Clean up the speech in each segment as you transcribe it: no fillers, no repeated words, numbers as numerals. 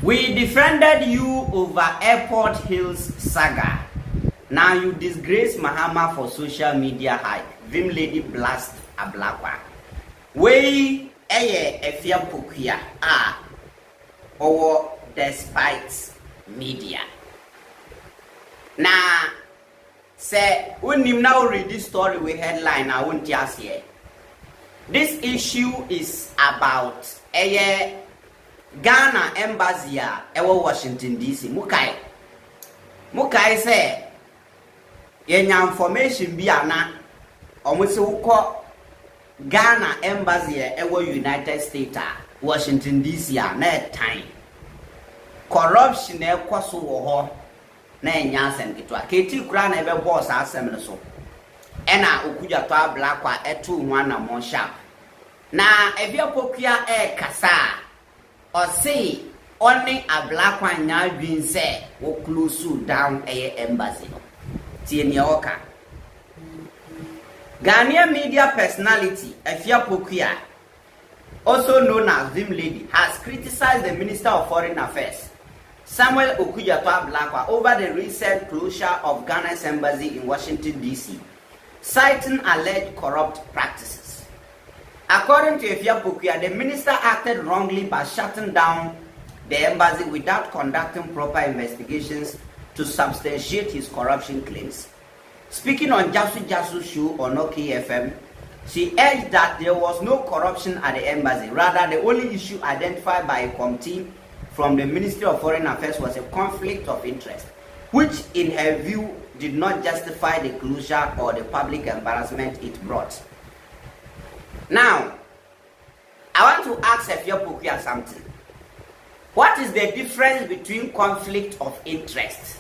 We defended you over Airport Hills saga. Now you disgrace Mahama for social media hype. Vim Lady Ablakwa. We Hypocrisy or despite media. Now, say when you now read this story with headline, I won't just hear. This issue is about Ghana embassy ewo Washington DC. Mukai say yenya information bi ana omusi uko Ghana embassy ewo United States Washington DC na time corruption ekwaso wo ho na enya asem kitwa keti kura na ebe boss asem ne so ena okuja to Ablakwa etu hu ana mo sharp na Hypocrisy kasa or say only Ablakwa nya dwin say wo close down embassy no tie ne oka Ghanaian media personality Hypocrisy, also known as Vim Lady, has criticized the Minister of Foreign Affairs Samuel Ablakwa over the recent closure of Ghana's embassy in Washington DC, citing alleged corrupt practices. According to Hypocrisy, the minister acted wrongly by shutting down the embassy without conducting proper investigations to substantiate his corruption claims. Speaking on Jasu show on OKFM, she urged that there was no corruption at the embassy. Rather, the only issue identified by a committee from the Ministry of Foreign Affairs was a conflict of interest, which in her view did not justify the closure or the public embarrassment it brought. Now, I want to ask Hypocrisy something. What is the difference between conflict of interest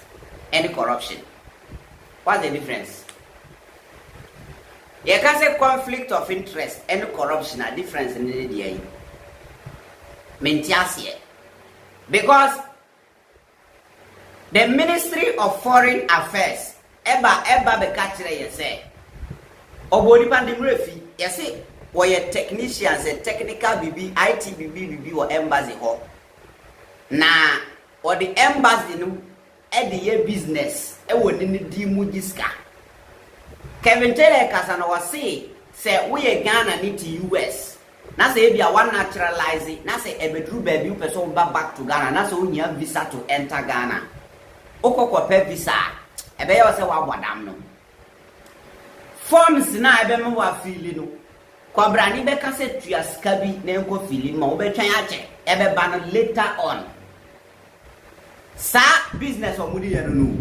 and corruption? What's the difference? You can say conflict of interest and corruption are different in the day. Because the Ministry of Foreign Affairs eba be catch you say obodi pandimrefi you say we technicians a technical BB IT BB or embassy ho na or the embassy no e the business e woni ni di mu giska Kevin Taylor kasana was say we Ghana need to US na say bia one naturalize na say e bedru baby u person back to Ghana na say unya visa to enter Ghana okokopɛ visa ebe ya say wa bodam no forms na ebe me wa fili no kwabrani be ka say tua sika bi na enko fili ma wo be twan ache ebe ba no later on sa business omudi ye no.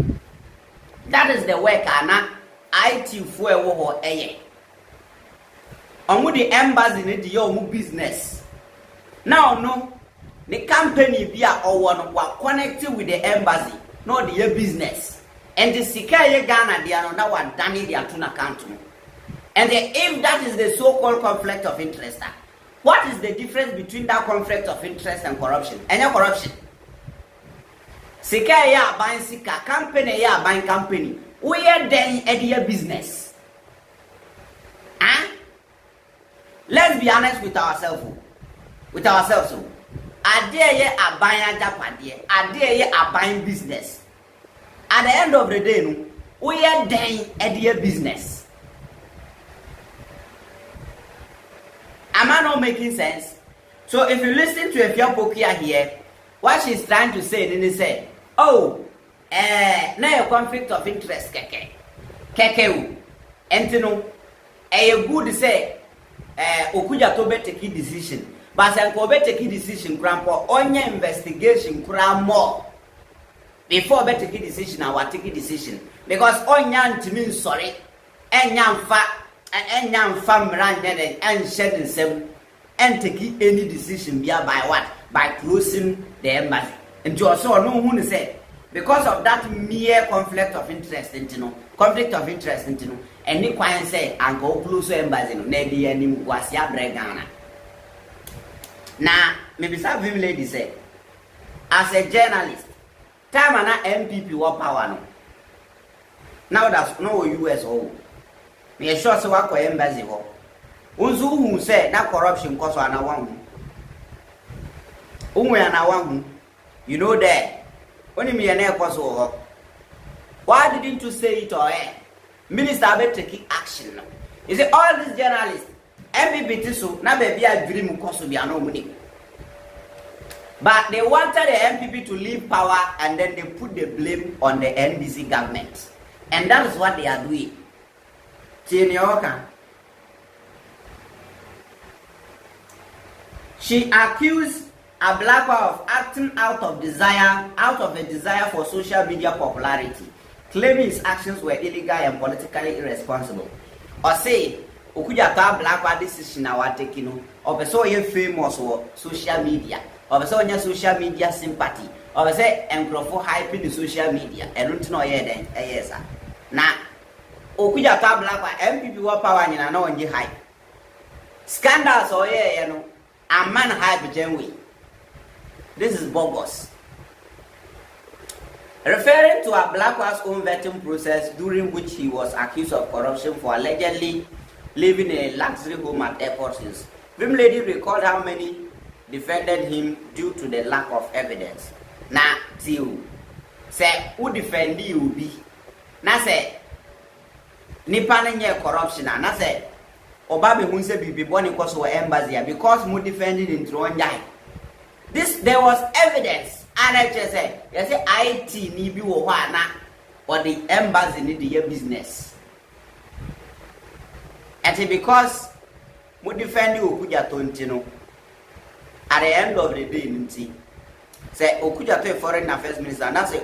That is the work ana IT fu e wo ho eye omudi embassy ne di omu business now no the company bi a owo no wa connect with the embassy no the business and the sika ye Ghana dia no na wa dani dia to na account no. And if that is the so-called conflict of interest, what is the difference between that conflict of interest and corruption? Any corruption? Sika ya buying sika, company ya buying company. We are then a business. Huh? Let's be honest with ourselves. Are there ye a buying Japan? Are there ye a buying business? At the end of the day, no, we are then a business. Am I not making sense? So if you listen to Hypocrisy here, what she's trying to say, then they say, oh, now a conflict of interest, keke, and you know, a good say, okuja to be take decision, but I go be take decision, grandpa, on your investigation, more before be take decision, I will take decision, because on yan to mean sorry, and yan fat. And young family and shedding them and taking any decision by what? By closing the embassy. And you also know who say because of that mere conflict of interest, and Nick Quine say, and go close the embassy, maybe any was ya Ghana. Now, maybe some Vim Lady say, as a journalist, time and MPP what power no. Now that's no US or. Me sure say wa embassy ho. Unzu hu say na corruption cause ana wan hu. Unwe ana wan hu. You know that. Only me and so. Why didn't you say it or Minister Abe taking action? You see, all these journalists, MPP so now baby I dream because be no money. But they wanted the MPP to leave power and then they put the blame on the NDC government. And that is what they are doing. She accused Ablakwa of acting out of a desire for social media popularity, claiming his actions were illegal and politically irresponsible. Or say, Okuja ta Ablakwa decision I was taking, or so you famous for social media, or so your social media sympathy, or say Encrofo hyping the social media, and don't know then, yes, sir. Now, Okuja ta Ablakwa, MPP were power in an on hype. Scandals or you know, a man hype genuine. This is bogus. Referring to Ablakwa's own vetting process during which he was accused of corruption for allegedly living in a luxury home at airport hills, Vim Lady recalled how many defended him due to the lack of evidence. Now, see, say, who defend you be? Now say, Nipan nye corruption, na say, Obabe Hunse be born in Kosovo embassy because mu defending in Tronjai. There was evidence, and I just say, you say IT ni bi wo na or the embassy need the business. And because mu defend Okuja Tontino, at the end of the day, nti say Okuja to foreign affairs minister, and I say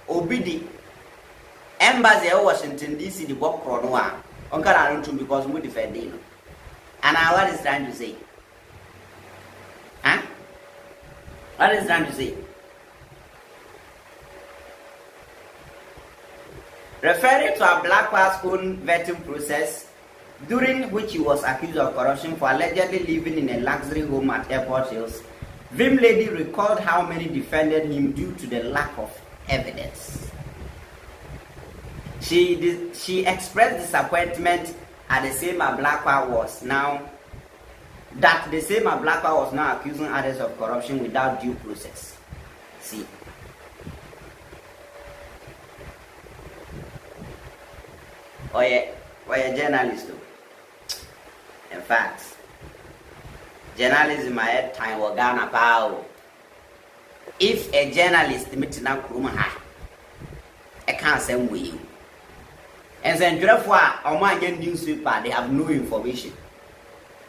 Obidi embassy in Washington DC the work chrono because mu defending. And what is trying to say? Huh? What is trying to say? Referring to Ablakwa's own vetting process, during which he was accused of corruption for allegedly living in a luxury home at airport hills, Vim Lady recalled how many defended him due to the lack of evidence. She expressed disappointment at the same Ablakwa was now accusing others of corruption without due process. See. Oh yeah, journalist too. In fact, journalism I had time was Ghana power. If a journalist meeting up I can't say with you. And then on my newspaper, they have no information.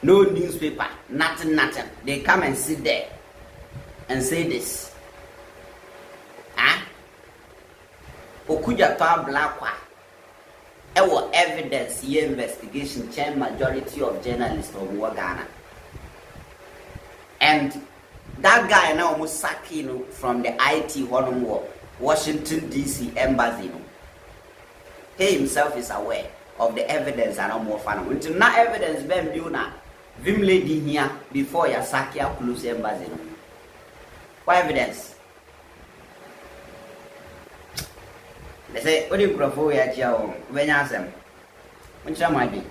No newspaper, nothing. They come and sit there and say this. Okuja ta Ablakwa. Our evidence here investigation change majority of journalists of Ghana. And that guy now almost sacking from the IT Washington DC embassy. He himself is aware of the evidence and more fun. Until now evidence ben biuna Vim Lady here before ya sakia close embassy. What evidence? They say, what do you prefer ya chia when you ask them? Which am I be?